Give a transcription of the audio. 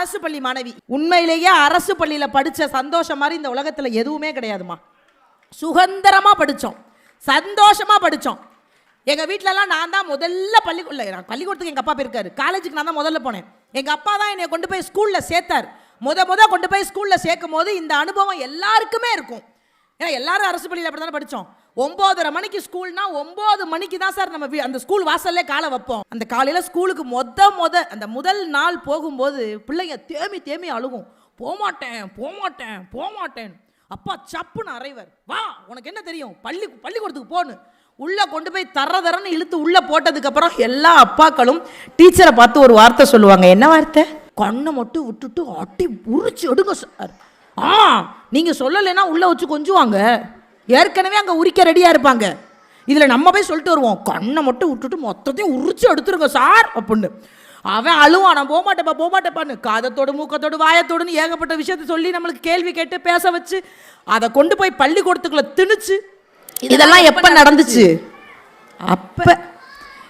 அரசு பள்ளி மாணவி. உண்மையிலேயே அரசு பள்ளியில் படித்த சந்தோஷம் மாதிரி இந்த உலகத்தில் எதுவுமே கிடையாதுமா. சுதந்திரமாக படித்தோம், சந்தோஷமாக படித்தோம். எங்கள் வீட்டிலலாம் நான் தான் முதல்ல பள்ளிக்கூடத்துக்கு எங்கள் அப்பா போயிருக்காரு. காலேஜுக்கு நான் தான் முதல்ல போனேன். எங்கள் அப்பா தான் என்னை கொண்டு போய் ஸ்கூலில் சேர்த்தார். கொண்டு போய் ஸ்கூலில் சேர்க்கும் போது இந்த அனுபவம் எல்லாருக்குமே இருக்கும். ஏன்னா எல்லாரும் அரசு பள்ளியில் அப்படி தானே படித்தோம். 9:30 மணிக்கு ஸ்கூல்னா 9 மணிக்கு தான் சார் நம்ம அந்த ஸ்கூல் வாசல்லே காலை வைப்போம். அந்த காலையில் ஸ்கூலுக்கு அந்த முதல் நாள் போகும்போது பிள்ளைங்க தேமி அழுகும். போமாட்டேன். அப்பா சப்புன்னு அறைவர், வா உனக்கு என்ன தெரியும், பள்ளிக்கூடத்துக்கு போன்னு உள்ளே கொண்டு போய் தரன்னு இழுத்து உள்ளே போட்டதுக்கப்புறம் எல்லா அப்பாக்களும் டீச்சரை பார்த்து ஒரு வார்த்தை சொல்லுவாங்க. என்ன வார்த்தை? கண்ணை மட்டும் விட்டுட்டு அட்டி உரிச்சு எடுங்க சார். நீங்கள் சொல்லலைன்னா உள்ளே வச்சு கொஞ்சுவாங்க. ஏற்கனவே அங்கே உரிக்க ரெடியாக இருப்பாங்க. இதில் நம்ம போய் சொல்லிட்டு வருவோம், கண்ணை மட்டும் விட்டுட்டு மொத்தத்தையும் உரிச்சு எடுத்துருங்க சார் அப்படின்னு. அவன் அழுவான், நான் போமாட்டேப்பான்னு. காதத்தோடு மூக்கத்தோடு வாயத்தோடுன்னு ஏகப்பட்ட விஷயத்த சொல்லி நம்மளுக்கு கேள்வி கேட்டு பேச வச்சு அதை கொண்டு போய் பள்ளிக்கூடத்துக்குள்ளே திணிச்சு. இதெல்லாம் எப்போ நடந்துச்சு? அப்போ